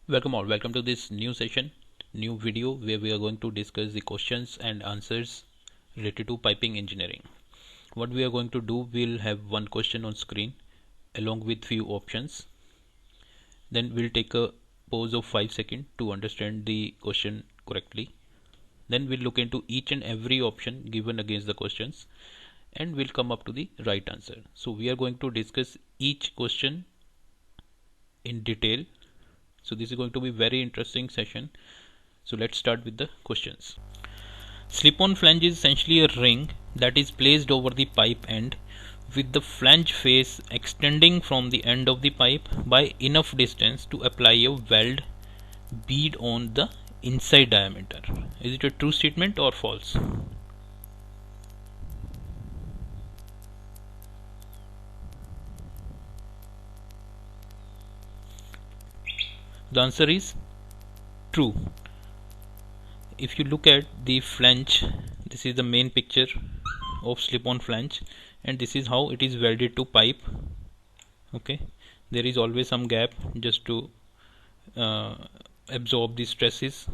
Welcome to this new session, new video where we are going to discuss the questions and answers related to piping engineering. What we are going to do, we'll have one question on screen along with few options. Then we'll take a pause of 5 seconds to understand the question correctly. Then we'll look into each and every option given against the questions and we'll come up to the right answer. So we are going to discuss each question in detail. So this is going to be very interesting session. So let's start with the questions. Slip-on flange is essentially a ring that is placed over the pipe end with the flange face extending from the end of the pipe by enough distance to apply a weld bead on the inside diameter. Is it a true statement or false? The answer is true. If you look at the flange, this is the main picture of slip-on flange and this is how it is welded to pipe. Okay, there is always some gap just to absorb the stresses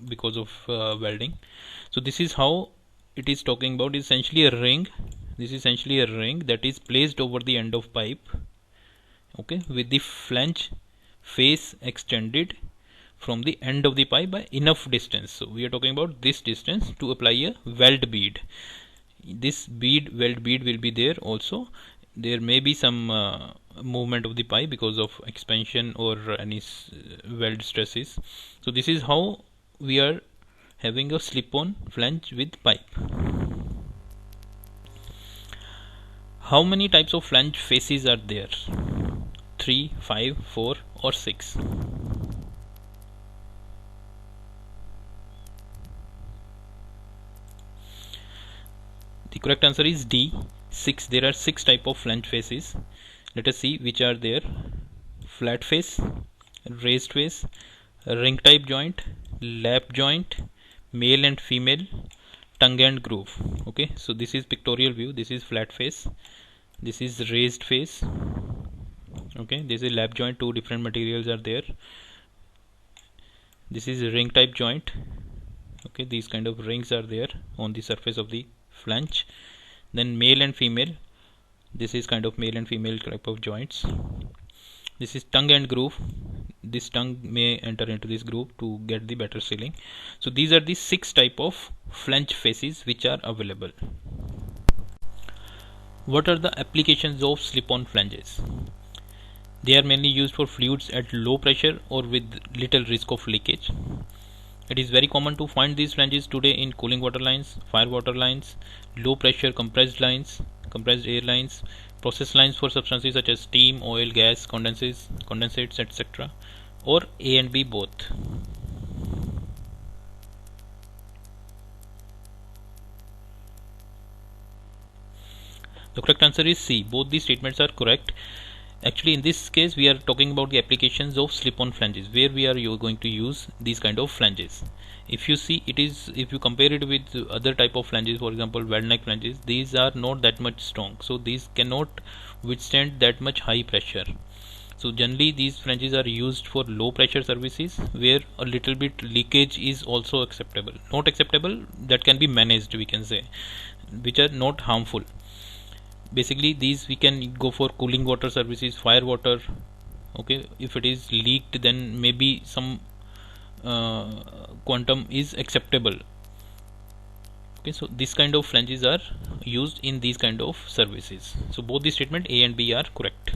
because of welding. So this is how it is talking about. It's essentially a ring. This is essentially a ring that is placed over the end of pipe, okay, with the flange face extended from the end of the pipe by enough distance. So we are talking about this distance to apply a weld bead. This weld bead will be there also. There may be some movement of the pipe because of expansion or any weld stresses. So this is how we are having a slip-on flange with pipe. How many types of flange faces are there? 3, 5, 4 or 6? The correct answer is D, 6. There are 6 type of flange faces. Let us see which are there. Flat face, raised face, ring type joint, lap joint, male and female, tongue and groove. Okay, so this is pictorial view. This is flat face, this is raised face. Okay, this is lap joint. Two different materials are there. This is a ring type joint. Okay, these kind of rings are there on the surface of the flange. Then male and female. This is kind of male and female type of joints. This is tongue and groove. This tongue may enter into this groove to get the better sealing. So these are the 6 type of flange faces which are available. What are the applications of slip-on flanges? They are mainly used for fluids at low pressure or with little risk of leakage. It is very common to find these flanges today in cooling water lines, fire water lines, low pressure compressed lines, compressed air lines, process lines for substances such as steam, oil, gas, condensates, etc. or A and B both. The correct answer is C. Both these statements are correct. Actually, in this case, we are talking about the applications of slip-on flanges, where we are going to use these kind of flanges. If you see, it is, if you compare it with other type of flanges, for example, weld neck flanges, these are not that much strong, so these cannot withstand that much high pressure. So generally, these flanges are used for low pressure services, where a little bit leakage is also acceptable. Not acceptable, that can be managed, we can say, which are not harmful. Basically these we can go for cooling water services, fire water. Okay, if it is leaked, then maybe some quantum is acceptable. Okay, so this kind of flanges are used in these kind of services. So both the statement A and B are correct.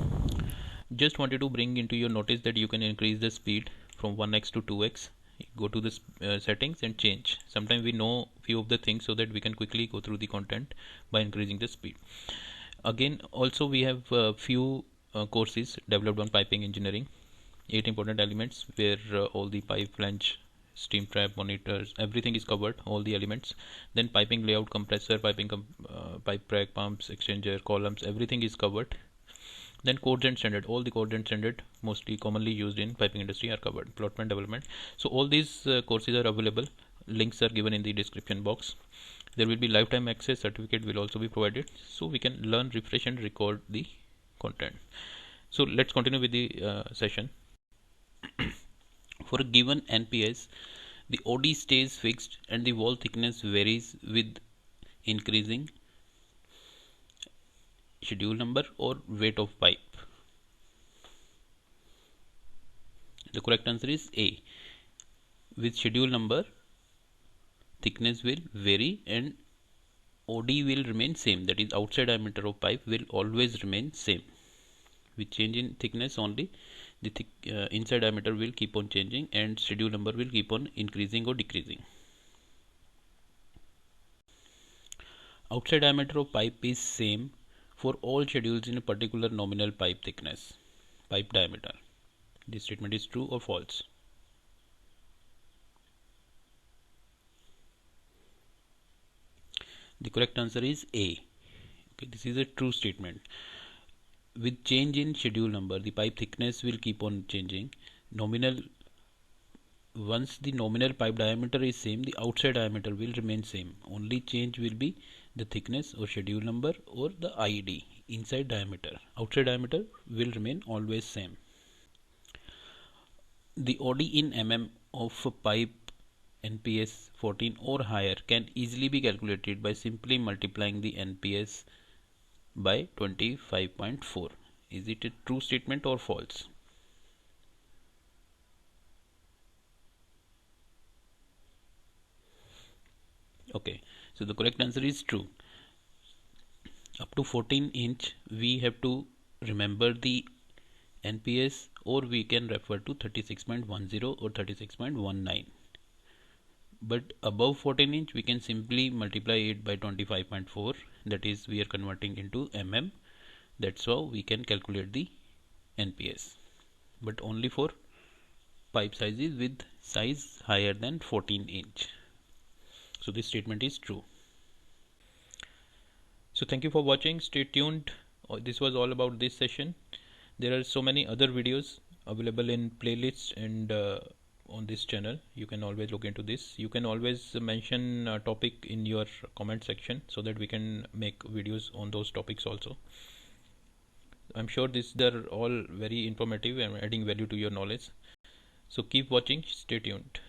Just wanted to bring into your notice that you can increase the speed from 1x to 2x. Go to the settings and change. Sometimes we know few of the things so that we can quickly go through the content by increasing the speed. Again, also we have few courses developed on piping engineering, 8 important elements, where all the pipe, flange, steam trap, monitors, everything is covered, all the elements. Then piping layout, compressor, pipe rack, pumps, exchanger, columns, everything is covered. Then codes and standard, all the codes and standard mostly commonly used in piping industry are covered. Plotman development. So all these courses are available. Links are given in the description box. There will be lifetime access certificate will also be provided, so we can learn, refresh and record the content. So let's continue with the session. For a given NPS, the OD stays fixed and the wall thickness varies with increasing schedule number or weight of pipe. The correct answer is A. With schedule number, thickness will vary and OD will remain same, that is outside diameter of pipe will always remain same. With change in thickness only, the inside diameter will keep on changing and schedule number will keep on increasing or decreasing. Outside diameter of pipe is same for all schedules in a particular nominal pipe thickness, pipe diameter. This statement is true or false? The correct answer is A. Okay, this is a true statement. With change in schedule number, the pipe thickness will keep on changing. Once the nominal pipe diameter is same, the outside diameter will remain same. Only change will be the thickness or schedule number or the ID, inside diameter. Outside diameter will remain always same. The OD in mm of a pipe NPS 14 or higher can easily be calculated by simply multiplying the NPS by 25.4. Is it a true statement or false? Okay, so the correct answer is true. Up to 14 inch we have to remember the NPS, or we can refer to 36.10 or 36.19. But above 14 inch we can simply multiply it by 25.4, that is we are converting into mm. That's how we can calculate the NPS, but only for pipe sizes with size higher than 14 inch. So this statement is true. So thank you for watching. Stay tuned. This was all about this session. There are so many other videos available in playlists and on this channel. You can always look into this. You can always mention a topic in your comment section so that we can make videos on those topics also. I'm sure they're all very informative and adding value to your knowledge. So keep watching. Stay tuned.